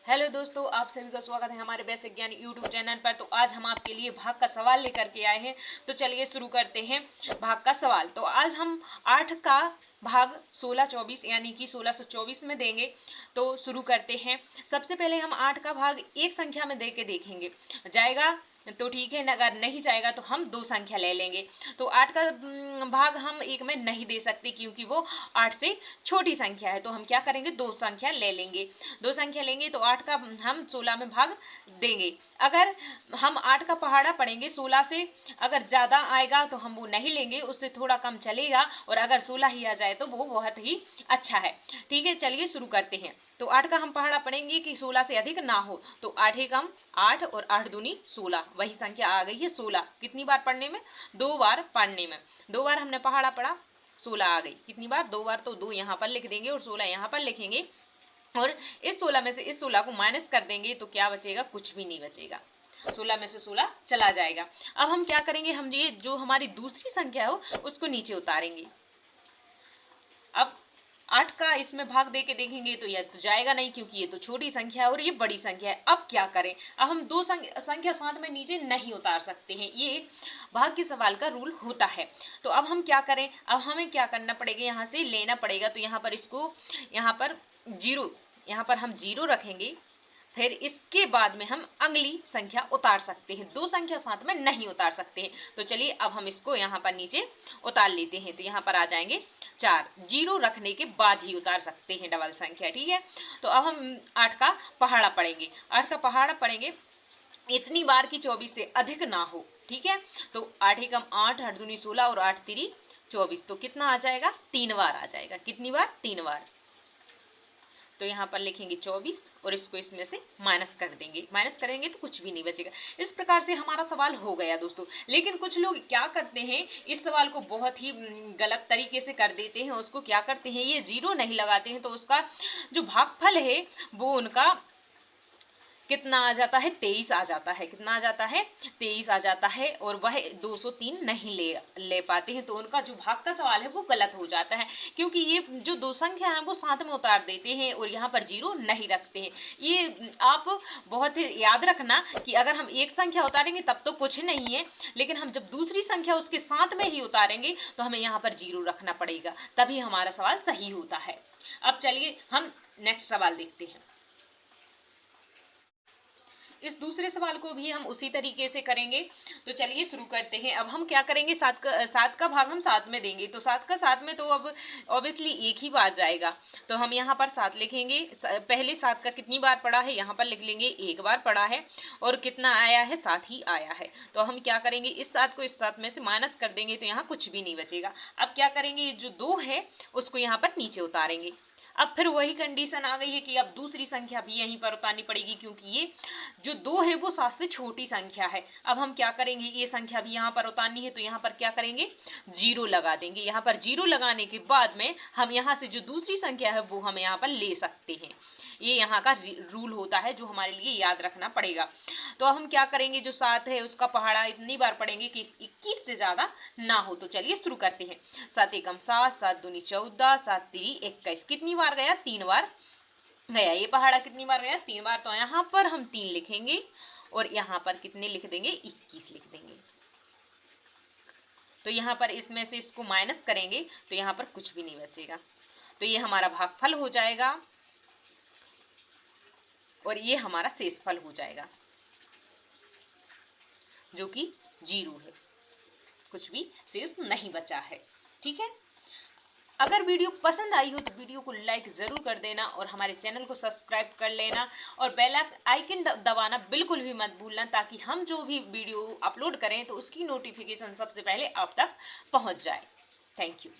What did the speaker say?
Hello दोस्तों, आप सभी का स्वागत है हमारे बेसिक ज्ञान यूट्यूब चैनल पर। तो आज हम आपके लिए भाग का सवाल लेकर के आए हैं। तो चलिए शुरू करते हैं भाग का सवाल। तो आज हम 8 का भाग 1624 यानी कि 1624 में देंगे। तो शुरू करते हैं। सबसे पहले हम 8 का भाग एक संख्या में दे के देखेंगे, जाएगा तो ठीक है, अगर नहीं जाएगा तो हम दो संख्या ले लेंगे। तो 8 का भाग हम एक में नहीं दे सकते क्योंकि वो 8 से छोटी संख्या है। तो हम क्या करेंगे, दो संख्या ले लेंगे। दो संख्या लेंगे तो 8 का हम 16 में भाग देंगे। अगर हम 8 का पहाड़ा पढ़ेंगे 16 से अगर ज़्यादा आएगा तो हम वो नहीं लेंगे, उससे थोड़ा कम चलेगा। और अगर 16 ही आ जाए तो वो बहुत ही अच्छा है। ठीक है, चलिए शुरू करते हैं। तो 8 का हम पहाड़ा पढ़ेंगे कि 16 से अधिक ना हो। तो 8 एकम 8 और 8 दूनी 16, वही संख्या आ गई है 16। कितनी बार पढ़ने में, दो बार पढ़ने में। दो बार हमने पहाड़ा पढ़ा, 16 आ गई। कितनी बार, दो बार। तो दो यहाँ पर लिख देंगे और 16 यहाँ पर लिखेंगे। और इस 16 में से इस 16 को माइनस कर देंगे तो क्या बचेगा, कुछ भी नहीं बचेगा। 16 में से 16 चला जाएगा। अब हम क्या करेंगे, हम ये जो हमारी दूसरी संख्या हो उसको नीचे उतारेंगे। अब 8 का इसमें भाग दे के देखेंगे तो यह तो जाएगा नहीं क्योंकि ये तो छोटी संख्या है और ये बड़ी संख्या है। अब क्या करें, अब हम दो संख्या साथ में नीचे नहीं उतार सकते हैं, ये भाग के सवाल का रूल होता है। तो अब हम क्या करें, अब हमें क्या करना पड़ेगा, यहाँ से लेना पड़ेगा। तो यहाँ पर इसको, यहाँ पर जीरो, यहाँ पर हम जीरो रखेंगे। फिर इसके बाद में हम अगली संख्या उतार सकते हैं, दो संख्या साथ में नहीं उतार सकते हैं। तो चलिए अब हम इसको यहाँ पर नीचे उतार लेते हैं। तो यहाँ पर आ जाएंगे 4, जीरो रखने के बाद ही उतार सकते हैं डबल संख्या। ठीक है, तो अब हम 8 का पहाड़ा पढ़ेंगे। 8 का पहाड़ा पढ़ेंगे इतनी बार की 24 से अधिक ना हो। ठीक है, तो 8 एकम 8, 8 दूनी 16 और 8 तिरी 24। तो कितना आ जाएगा, 3 बार आ जाएगा। कितनी बार, 3 बार। तो यहाँ पर लिखेंगे 24 और इसको इसमें से माइनस कर देंगे। माइनस करेंगे तो कुछ भी नहीं बचेगा। इस प्रकार से हमारा सवाल हो गया दोस्तों। लेकिन कुछ लोग क्या करते हैं, इस सवाल को बहुत ही गलत तरीके से कर देते हैं। उसको क्या करते हैं, ये जीरो नहीं लगाते हैं तो उसका जो भागफल है वो उनका कितना आ जाता है, 23 आ जाता है। कितना आ जाता है, 23 आ जाता है। और वह 203 नहीं ले पाते हैं। तो उनका जो भाग का सवाल है वो गलत हो जाता है क्योंकि ये जो दो संख्या है वो साथ में उतार देते हैं और यहाँ पर जीरो नहीं रखते हैं। ये आप बहुत याद रखना कि अगर हम एक संख्या उतारेंगे तब तो कुछ नहीं है, लेकिन हम जब दूसरी संख्या उसके साथ में ही उतारेंगे तो हमें यहाँ पर जीरो रखना पड़ेगा, तभी हमारा सवाल सही होता है। अब चलिए हम नेक्स्ट सवाल देखते हैं। इस दूसरे सवाल को भी हम उसी तरीके से करेंगे। तो चलिए शुरू करते हैं। अब हम क्या करेंगे, 7 का भाग हम 7 में देंगे। तो 7 का 7 में तो अब ऑब्वियसली एक ही बार जाएगा। तो हम यहाँ पर 7 लिखेंगे। पहले 7 का कितनी बार पढ़ा है, यहाँ पर लिख लेंगे, एक बार पढ़ा है। और कितना आया है, 7 ही आया है। तो हम क्या करेंगे, इस 7 को इस 7 में से माइनस कर देंगे तो यहाँ कुछ भी नहीं बचेगा। अब क्या करेंगे, ये जो 2 है उसको यहाँ पर नीचे उतारेंगे। अब फिर वही कंडीशन आ गई है कि अब दूसरी संख्या भी यहीं पर उतारनी पड़ेगी क्योंकि ये जो 2 है वो 7 से छोटी संख्या है। अब हम क्या करेंगे, ये संख्या भी यहाँ पर उतारनी है। तो यहाँ पर क्या करेंगे, जीरो लगा देंगे। यहाँ पर जीरो लगाने के बाद में हम यहाँ से जो दूसरी संख्या है वो हम यहाँ पर ले सकते हैं। ये यहाँ का रूल होता है जो हमारे लिए याद रखना पड़ेगा। तो हम क्या करेंगे, जो 7 है उसका पहाड़ा इतनी बार पढ़ेंगे कि 21 से ज़्यादा ना हो। तो चलिए शुरू करते हैं। 7 एकम 7, 7 दूनी 14, 7 तिरी 21। कितनी बार गया, 3 बार गया। ये पहाड़ा कितनी बार गया, 3 बार। तो यहाँ पर हम 3 लिखेंगे और यहाँ पर कितने लिख देंगे, 21 लिख देंगे। तो यहाँ पर इसमें से इसको माइनस करेंगे तो यहाँ पर कुछ भी नहीं बचेगा। तो ये हमारा भागफल हो जाएगा और ये हमारा शेषफल हो जाएगा जो कि जीरो है, कुछ भी शेष नहीं बचा है। ठीक है, अगर वीडियो पसंद आई हो तो वीडियो को लाइक ज़रूर कर देना और हमारे चैनल को सब्सक्राइब कर लेना और बेल आइकन दबाना बिल्कुल भी मत भूलना ताकि हम जो भी वीडियो अपलोड करें तो उसकी नोटिफिकेशन सबसे पहले आप तक पहुंच जाए। Thank you.